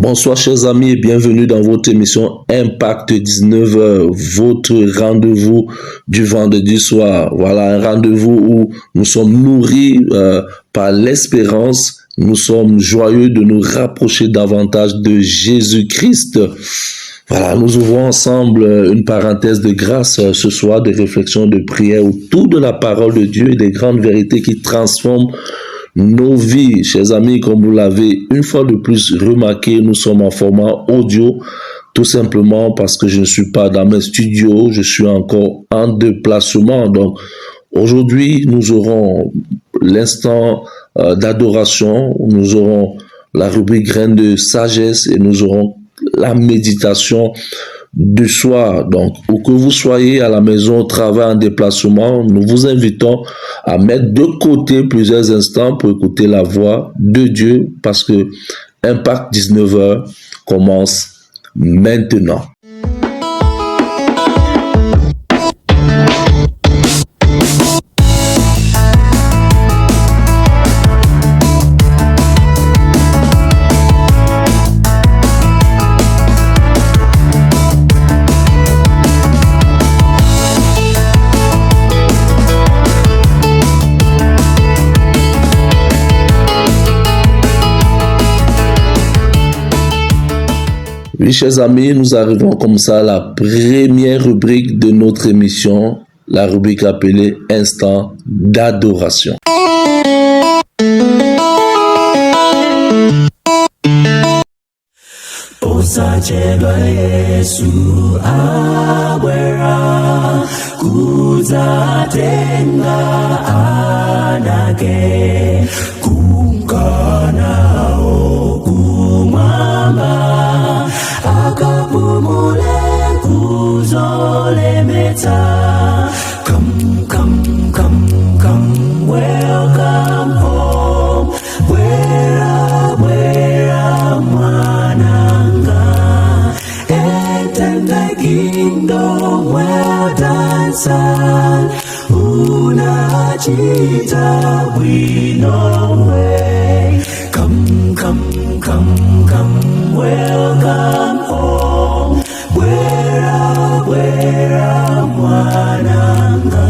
Bonsoir chers amis et bienvenue dans votre émission Impact 19h, votre rendez-vous du vendredi soir. Voilà un rendez-vous où nous sommes nourris par l'espérance, nous sommes joyeux de nous rapprocher davantage de Jésus-Christ. Voilà, nous ouvrons ensemble une parenthèse de grâce ce soir, de réflexion, de prière autour de la parole de Dieu et des grandes vérités qui transforment nos vies. Chers amis, comme vous l'avez une fois de plus remarqué, nous sommes en format audio, tout simplement parce que je ne suis pas dans mes studios, je suis encore en déplacement. Donc, aujourd'hui, nous aurons l'instant d'adoration, nous aurons la rubrique graines de sagesse et nous aurons la méditation du soir. Donc, où que vous soyez à la maison, au travail, en déplacement, nous vous invitons à mettre de côté plusieurs instants pour écouter la voix de Dieu parce que Impact 19h commence maintenant. Oui, chers amis, nous arrivons comme ça à la première rubrique de notre émission, la rubrique appelée Instant d'adoration. Osachedwa Yesu awera kuzatenga anake kumkana okumama akapumule kuzolemeta. Come, come, come, come, welcome home. Where mananga, enter the kingdom, well done, son. Unachita we know way. Come, come, come, come, welcome home. Where mananga,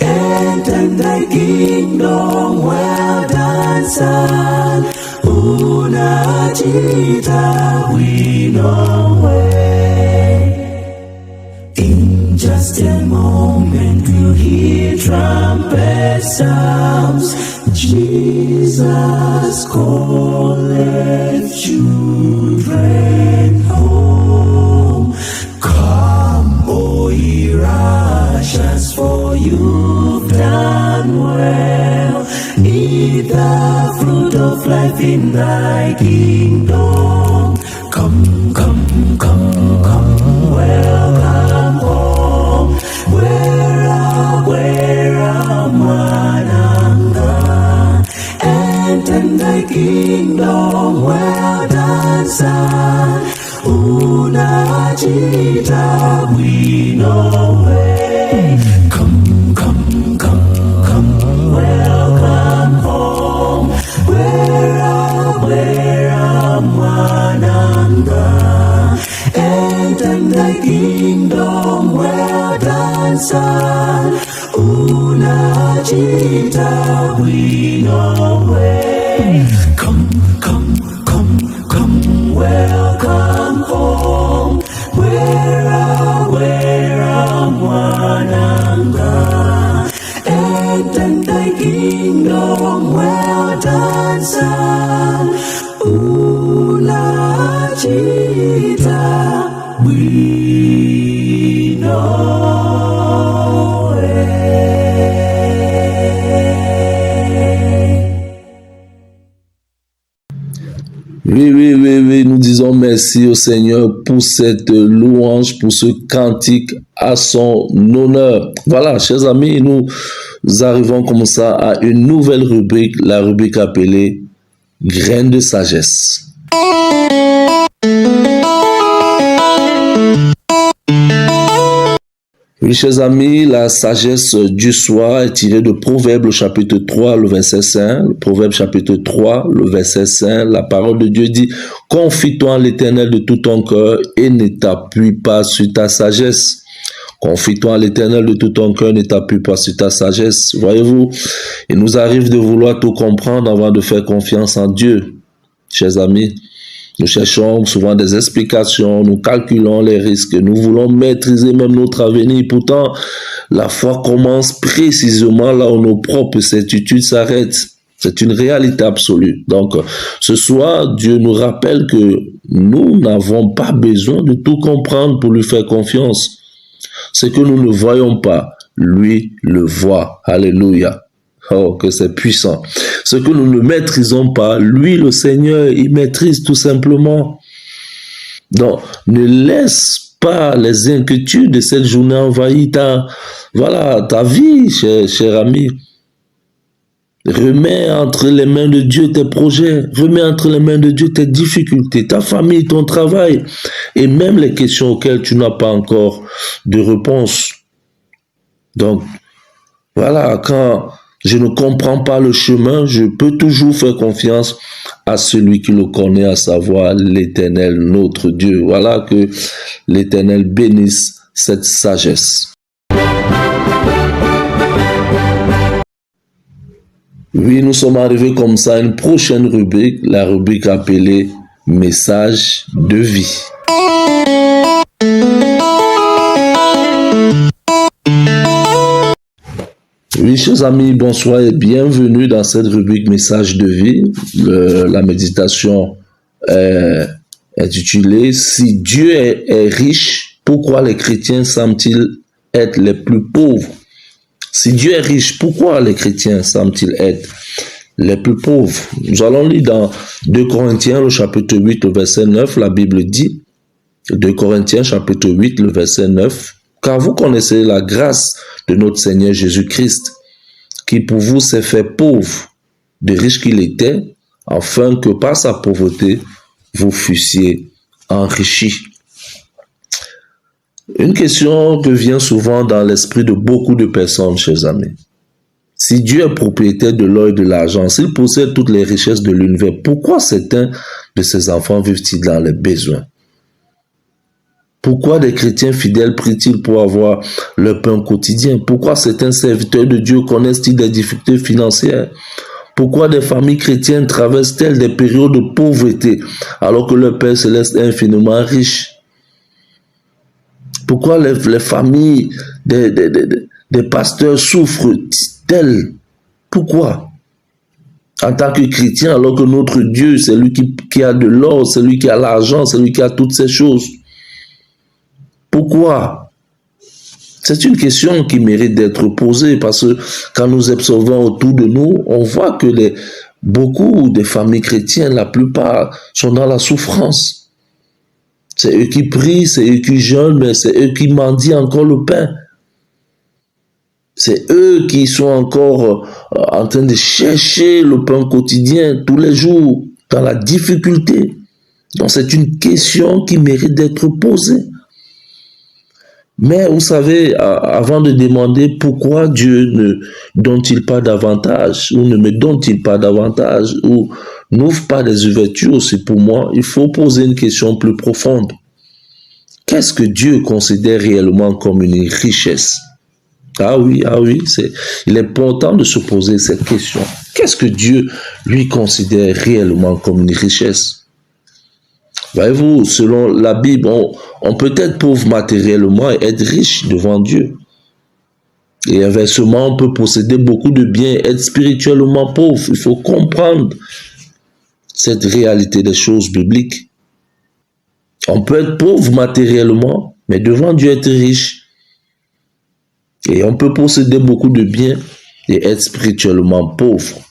enter the kingdom, well done, son. Unachita we know way. In just a moment you hear trumpet sounds. Jesus calleth children home. Come, O ye righteous, for you've done well. Eat the fruit of life in thy kingdom. Come, come, come, come, welcome home. Where mananga, enter thy kingdom, well done, son. Unachita we know way. Come, come, come, come, welcome home. Where mananga, enter thy kingdom, well done, son. Unachita we know way. Come, come, come, come, welcome home. Where mananga, enter thy kingdom, well done, son. Unachita we know way. Oui, nous disons merci au Seigneur pour cette louange, pour ce cantique à son honneur. Voilà, chers amis, nous arrivons comme ça à une nouvelle rubrique, la rubrique appelée Graines de sagesse. Oui, chers amis, la sagesse du soir est tirée de Proverbe, chapitre 3, le verset 5. Le Proverbe, chapitre 3, le verset 5. La parole de Dieu dit, « Confie-toi en l'Éternel de tout ton cœur et ne t'appuie pas sur ta sagesse. » Confie-toi en l'Éternel de tout ton cœur, ne t'appuie pas sur ta sagesse. Voyez-vous, il nous arrive de vouloir tout comprendre avant de faire confiance en Dieu. Chers amis, nous cherchons souvent des explications, nous calculons les risques, nous voulons maîtriser même notre avenir. Pourtant, la foi commence précisément là où nos propres certitudes s'arrêtent. C'est une réalité absolue. Donc, ce soir, Dieu nous rappelle que nous n'avons pas besoin de tout comprendre pour lui faire confiance. Ce que nous ne voyons pas, lui le voit. Alléluia. Oh, que c'est puissant. Ce que nous ne maîtrisons pas, lui, le Seigneur, il maîtrise tout simplement. Donc, ne laisse pas les inquiétudes de cette journée envahir ta vie, cher ami. Remets entre les mains de Dieu tes projets, remets entre les mains de Dieu tes difficultés, ta famille, ton travail, et même les questions auxquelles tu n'as pas encore de réponse. Donc, voilà, quand je ne comprends pas le chemin, je peux toujours faire confiance à celui qui le connaît, à savoir l'Éternel, notre Dieu. Voilà, que l'Éternel bénisse cette sagesse. Oui, nous sommes arrivés comme ça à une prochaine rubrique, la rubrique appelée « Message de vie ». Oui, chers amis, bonsoir et bienvenue dans cette rubrique Message de vie. La méditation est intitulée « Si Dieu est riche, pourquoi les chrétiens semblent-ils être les plus pauvres ?» Si Dieu est riche, pourquoi les chrétiens semblent-ils être les plus pauvres? Nous allons lire dans 2 Corinthiens, le chapitre 8, le verset 9, la Bible dit, 2 Corinthiens, chapitre 8, le verset 9, « Car vous connaissez la grâce de notre Seigneur Jésus-Christ, qui pour vous s'est fait pauvre, de riche qu'il était, afin que par sa pauvreté, vous fussiez enrichis. » Une question que vient souvent dans l'esprit de beaucoup de personnes, chers amis. Si Dieu est propriétaire de l'or et de l'argent, s'il possède toutes les richesses de l'univers, pourquoi certains de ses enfants vivent-ils dans les besoins? Pourquoi des chrétiens fidèles prient-ils pour avoir leur pain quotidien? Pourquoi certains serviteurs de Dieu connaissent-ils des difficultés financières? Pourquoi des familles chrétiennes traversent-elles des périodes de pauvreté alors que leur Père céleste est infiniment riche? Pourquoi les familles des pasteurs souffrent-elles? Pourquoi? En tant que chrétien, alors que notre Dieu, c'est lui qui a de l'or, c'est lui qui a l'argent, c'est lui qui a toutes ces choses. Pourquoi? C'est une question qui mérite d'être posée parce que quand nous observons autour de nous, on voit que beaucoup de familles chrétiennes, la plupart, sont dans la souffrance. C'est eux qui prient, c'est eux qui jeûnent, mais c'est eux qui mendient encore le pain. C'est eux qui sont encore en train de chercher le pain quotidien tous les jours, dans la difficulté. Donc c'est une question qui mérite d'être posée. Mais vous savez, avant de demander pourquoi Dieu ne donne-t-il pas davantage, ou ne me donne-t-il pas davantage, ou n'ouvre pas des ouvertures aussi pour moi, il faut poser une question plus profonde. Qu'est-ce que Dieu considère réellement comme une richesse? Ah oui, il est important de se poser cette question. Qu'est-ce que Dieu lui considère réellement comme une richesse? Voyez-vous, selon la Bible, on peut être pauvre matériellement et être riche devant Dieu. Et inversement, on peut posséder beaucoup de biens et être spirituellement pauvre. Il faut comprendre cette réalité des choses bibliques. On peut être pauvre matériellement, mais devant Dieu être riche. Et on peut posséder beaucoup de biens et être spirituellement pauvre.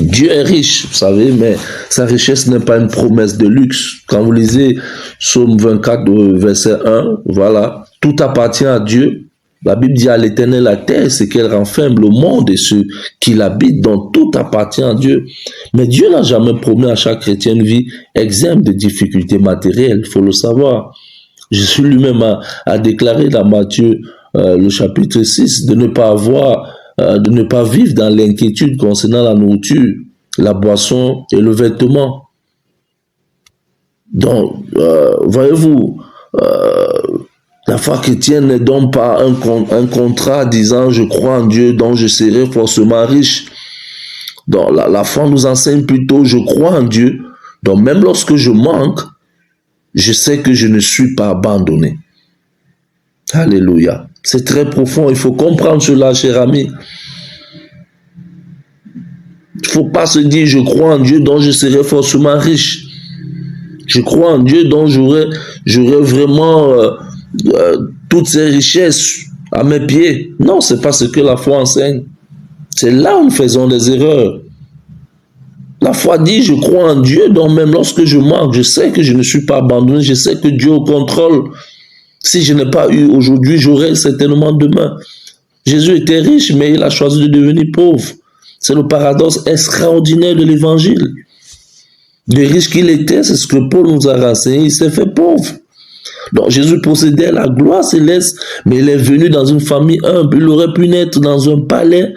Dieu est riche, vous savez, mais sa richesse n'est pas une promesse de luxe. Quand vous lisez Psaume 24, verset 1, voilà, tout appartient à Dieu. La Bible dit à l'Éternel la terre, c'est qu'elle renferme le monde et ceux qui l'habitent, donc tout appartient à Dieu. Mais Dieu n'a jamais promis à chaque chrétien une vie exempte de difficultés matérielles, il faut le savoir. Jésus lui-même a déclaré dans Matthieu le chapitre 6 de ne pas vivre dans l'inquiétude concernant la nourriture, la boisson et le vêtement. Donc, voyez-vous, la foi chrétienne n'est donc pas un contrat disant « je crois en Dieu, donc je serai forcément riche ». Donc, la foi nous enseigne plutôt « je crois en Dieu ». Donc, même lorsque je manque, je sais que je ne suis pas abandonné. Alléluia. C'est très profond. Il faut comprendre cela, cher ami. Il ne faut pas se dire, je crois en Dieu, donc je serai forcément riche. Je crois en Dieu, donc j'aurai vraiment toutes ces richesses à mes pieds. Non, ce n'est pas ce que la foi enseigne. C'est là où nous faisons des erreurs. La foi dit, je crois en Dieu, donc même lorsque je manque, je sais que je ne suis pas abandonné, je sais que Dieu au contrôle. Si je n'ai pas eu aujourd'hui, j'aurai certainement demain. Jésus était riche, mais il a choisi de devenir pauvre. C'est le paradoxe extraordinaire de l'évangile. Le riche qu'il était, c'est ce que Paul nous a renseigné, il s'est fait pauvre. Donc Jésus possédait la gloire céleste, mais il est venu dans une famille humble. Il aurait pu naître dans un palais,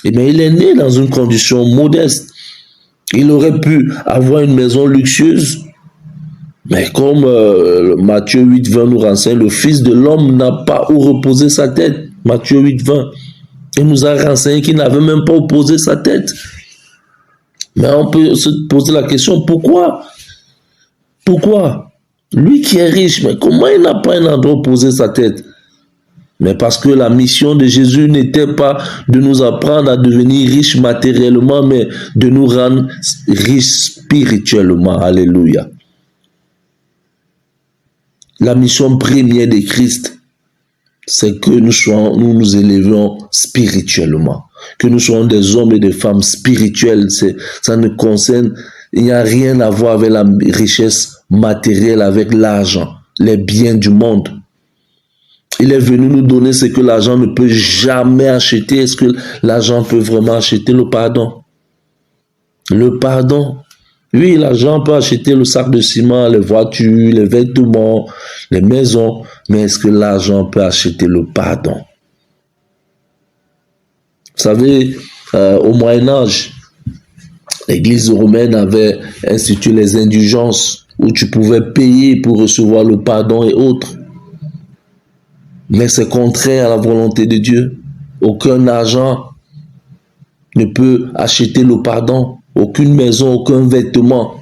mais il est né dans une condition modeste. Il aurait pu avoir une maison luxueuse, mais comme Matthieu 8,20 nous renseigne, le Fils de l'homme n'a pas où reposer sa tête. Matthieu 8,20. Il nous a renseigné qu'il n'avait même pas où poser sa tête. Mais on peut se poser la question, pourquoi? Pourquoi? Lui qui est riche, mais comment il n'a pas un endroit où poser sa tête? Mais parce que la mission de Jésus n'était pas de nous apprendre à devenir riches matériellement, mais de nous rendre riches spirituellement. Alléluia. La mission première de Christ, c'est que nous nous élevions spirituellement. Que nous soyons des hommes et des femmes spirituels. Ça ne concerne, il n'y a rien à voir avec la richesse matérielle, avec l'argent, les biens du monde. Il est venu nous donner ce que l'argent ne peut jamais acheter. Est-ce que l'argent peut vraiment acheter le pardon? Le pardon. Oui, l'argent peut acheter le sac de ciment, les voitures, les vêtements, les maisons. Mais est-ce que l'argent peut acheter le pardon? Vous savez, au Moyen-Âge, l'Église romaine avait institué les indulgences où tu pouvais payer pour recevoir le pardon et autres. Mais c'est contraire à la volonté de Dieu. Aucun argent ne peut acheter le pardon. Aucune maison, aucun vêtement,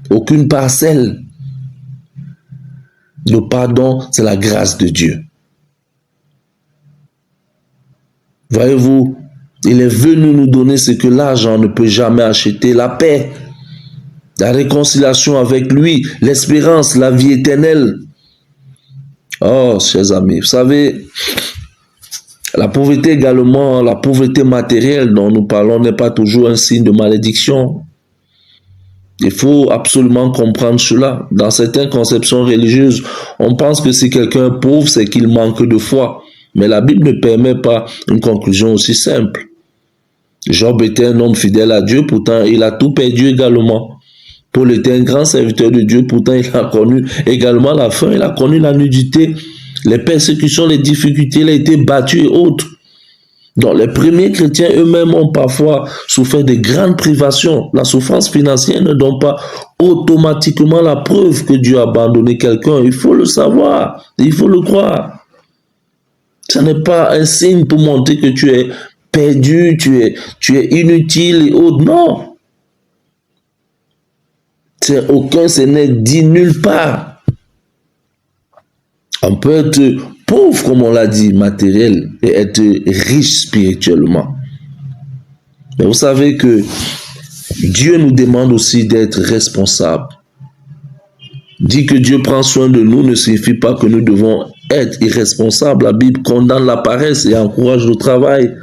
aucune parcelle. Le pardon, c'est la grâce de Dieu. Voyez-vous, il est venu nous donner ce que l'argent ne peut jamais acheter, la paix, la réconciliation avec lui, l'espérance, la vie éternelle. Oh, chers amis, vous savez, la pauvreté également, la pauvreté matérielle dont nous parlons n'est pas toujours un signe de malédiction. Il faut absolument comprendre cela. Dans certaines conceptions religieuses, on pense que si quelqu'un est pauvre, c'est qu'il manque de foi. Mais la Bible ne permet pas une conclusion aussi simple. Job était un homme fidèle à Dieu, pourtant il a tout perdu également. Paul était un grand serviteur de Dieu, pourtant il a connu également la faim, il a connu la nudité, les persécutions, les difficultés, il a été battu et autres. Donc les premiers chrétiens eux-mêmes ont parfois souffert de grandes privations. La souffrance financière ne donne pas automatiquement la preuve que Dieu a abandonné quelqu'un. Il faut le savoir, il faut le croire. Ce n'est pas un signe pour montrer que tu es perdu, tu es inutile et autres. Non. Ce n'est dit nulle part. On peut être pauvre, comme on l'a dit, matériel, et être riche spirituellement. Mais vous savez que Dieu nous demande aussi d'être responsables. Dire que Dieu prend soin de nous ne signifie pas que nous devons être irresponsables. La Bible condamne la paresse et encourage le travail.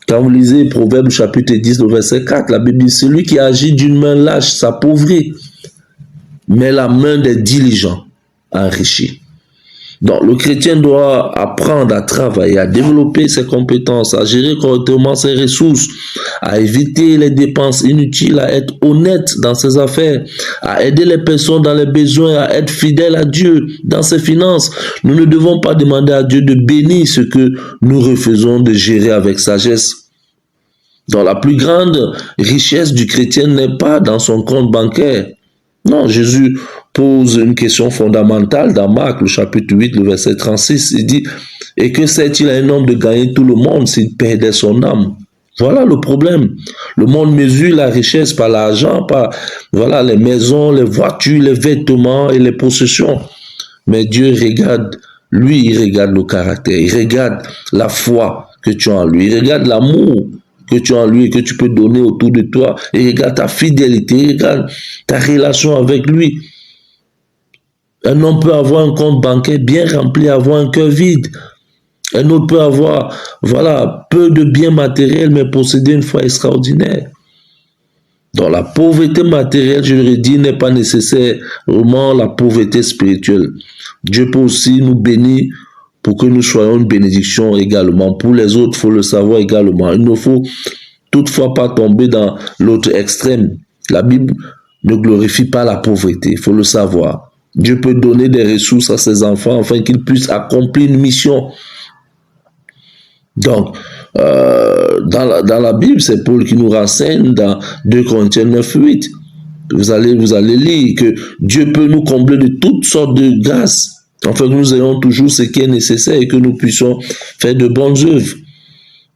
Quand vous lisez Proverbe chapitre 10, le verset 4, la Bible dit, celui qui agit d'une main lâche s'appauvrit, mais la main des diligents enrichit. Donc, le chrétien doit apprendre à travailler, à développer ses compétences, à gérer correctement ses ressources, à éviter les dépenses inutiles, à être honnête dans ses affaires, à aider les personnes dans les besoins, à être fidèle à Dieu dans ses finances. Nous ne devons pas demander à Dieu de bénir ce que nous refusons de gérer avec sagesse. Donc, la plus grande richesse du chrétien n'est pas dans son compte bancaire. Non, Jésus pose une question fondamentale dans Marc, le chapitre 8, le verset 36. Il dit, « Et que sert-il à un homme de gagner tout le monde s'il perdait son âme ?» Voilà le problème. Le monde mesure la richesse par l'argent, par voilà, les maisons, les voitures, les vêtements et les possessions. Mais Dieu regarde, lui, il regarde le caractère, il regarde la foi que tu as en lui, il regarde l'amour que tu as en lui et que tu peux donner autour de toi. Il regarde ta fidélité, il regarde ta relation avec lui. Un homme peut avoir un compte bancaire bien rempli, avoir un cœur vide. Un autre peut avoir, voilà, peu de biens matériels, mais posséder une foi extraordinaire. Donc la pauvreté matérielle, je le dis, n'est pas nécessairement la pauvreté spirituelle. Dieu peut aussi nous bénir pour que nous soyons une bénédiction également. Pour les autres, il faut le savoir également. Il ne faut toutefois pas tomber dans l'autre extrême. La Bible ne glorifie pas la pauvreté, il faut le savoir. Dieu peut donner des ressources à ses enfants afin qu'ils puissent accomplir une mission. Donc, dans la Bible, c'est Paul qui nous renseigne dans 2 Corinthiens 9, 8. Vous allez lire que Dieu peut nous combler de toutes sortes de grâces, afin que nous ayons toujours ce qui est nécessaire et que nous puissions faire de bonnes œuvres.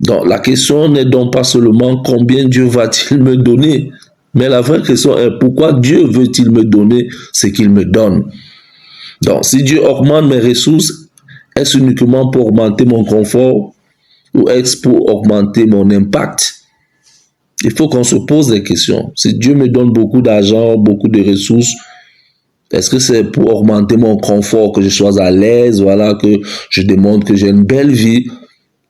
Donc, la question n'est donc pas seulement combien Dieu va-t-il me donner, mais la vraie question est pourquoi Dieu veut-il me donner ce qu'il me donne. Donc, si Dieu augmente mes ressources, est-ce uniquement pour augmenter mon confort ou est-ce pour augmenter mon impact? Il faut qu'on se pose des questions. Si Dieu me donne beaucoup d'argent, beaucoup de ressources, est-ce que c'est pour augmenter mon confort, que je sois à l'aise, voilà, que je démontre que j'ai une belle vie,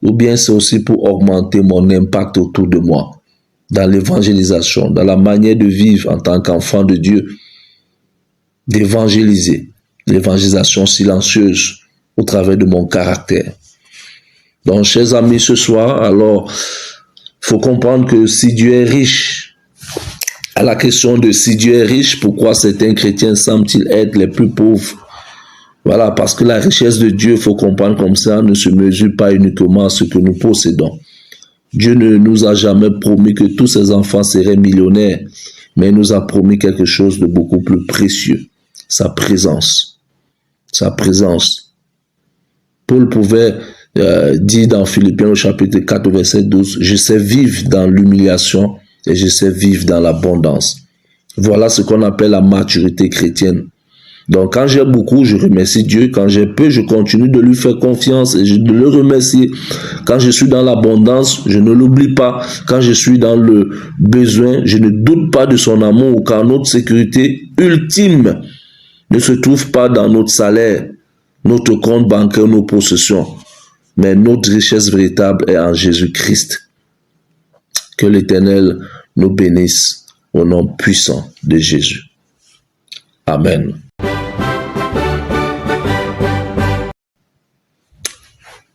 ou bien c'est aussi pour augmenter mon impact autour de moi, dans l'évangélisation, dans la manière de vivre en tant qu'enfant de Dieu, d'évangéliser, l'évangélisation silencieuse au travers de mon caractère. Donc, chers amis, ce soir, alors, il faut comprendre que si Dieu est riche, à la question de si Dieu est riche, pourquoi certains chrétiens semblent-ils être les plus pauvres? Voilà, parce que la richesse de Dieu, il faut comprendre comme ça, ne se mesure pas uniquement à ce que nous possédons. Dieu ne nous a jamais promis que tous ses enfants seraient millionnaires, mais il nous a promis quelque chose de beaucoup plus précieux, sa présence. Sa présence. Paul pouvait dit dans Philippiens au chapitre 4 verset 12, « Je sais vivre dans l'humiliation et je sais vivre dans l'abondance. » Voilà ce qu'on appelle la maturité chrétienne. Donc quand j'ai beaucoup, je remercie Dieu. Quand j'ai peu, je continue de lui faire confiance et de le remercier. Quand je suis dans l'abondance, je ne l'oublie pas. Quand je suis dans le besoin, je ne doute pas de son amour, car notre sécurité ultime ne se trouve pas dans notre salaire, notre compte bancaire, nos possessions. Mais notre richesse véritable est en Jésus-Christ. Que l'Éternel nous bénisse au nom puissant de Jésus. Amen.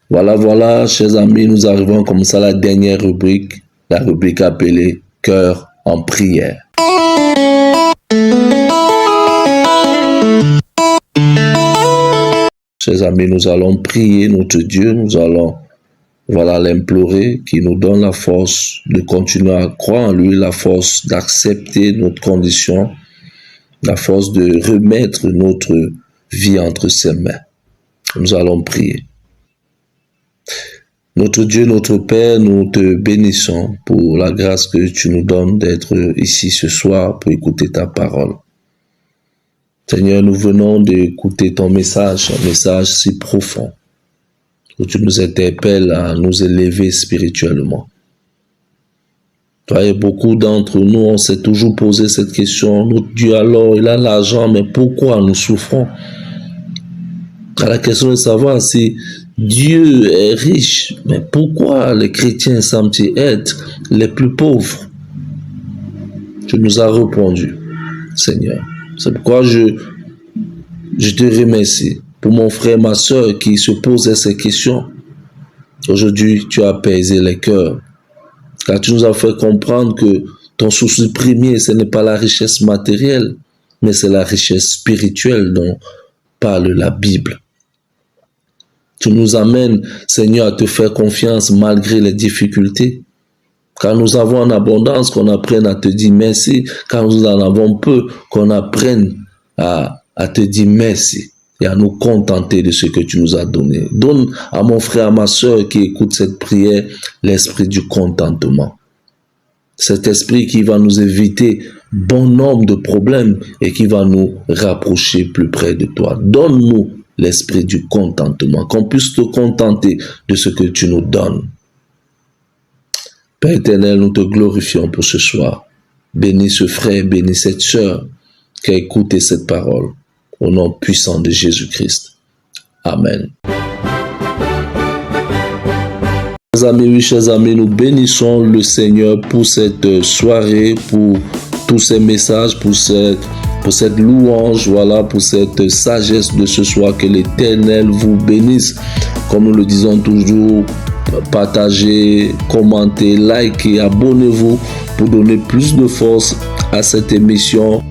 Voilà, chers amis, nous arrivons comme ça à la dernière rubrique, la rubrique appelée « Cœur en prière ». Chers amis, nous allons prier notre Dieu, nous allons l'implorer, qu'il nous donne la force de continuer à croire en lui, la force d'accepter notre condition, la force de remettre notre vie entre ses mains. Nous allons prier. Notre Dieu, notre Père, nous te bénissons pour la grâce que tu nous donnes d'être ici ce soir pour écouter ta parole. Seigneur, nous venons d'écouter ton message, un message si profond, où tu nous interpelles à nous élever spirituellement. Toi et beaucoup d'entre nous, on s'est toujours posé cette question, notre Dieu alors, il a l'argent, mais pourquoi nous souffrons? La question est de savoir si Dieu est riche, mais pourquoi les chrétiens semblent-ils être les plus pauvres? Tu nous as répondu, Seigneur. C'est pourquoi je te remercie pour mon frère, ma soeur qui se posait ces questions. Aujourd'hui, tu as apaisé les cœurs, car tu nous as fait comprendre que ton souci premier, ce n'est pas la richesse matérielle, mais c'est la richesse spirituelle dont parle la Bible. Tu nous amènes, Seigneur, à te faire confiance malgré les difficultés. Car nous avons en abondance, qu'on apprenne à te dire merci. Car nous en avons peu, qu'on apprenne à te dire merci et à nous contenter de ce que tu nous as donné. Donne à mon frère, à ma soeur qui écoute cette prière, l'esprit du contentement. Cet esprit qui va nous éviter bon nombre de problèmes et qui va nous rapprocher plus près de toi. Donne-nous l'esprit du contentement, qu'on puisse te contenter de ce que tu nous donnes. Père éternel, nous te glorifions pour ce soir. Bénis ce frère, bénis cette sœur qui a écouté cette parole. Au nom puissant de Jésus-Christ. Amen. Chers amis, nous bénissons le Seigneur pour cette soirée, pour tous ces messages, pour cette louange, voilà, pour cette sagesse de ce soir. Que l'Éternel vous bénisse. Comme nous le disons toujours, partagez, commentez, likez, abonnez-vous pour donner plus de force à cette émission.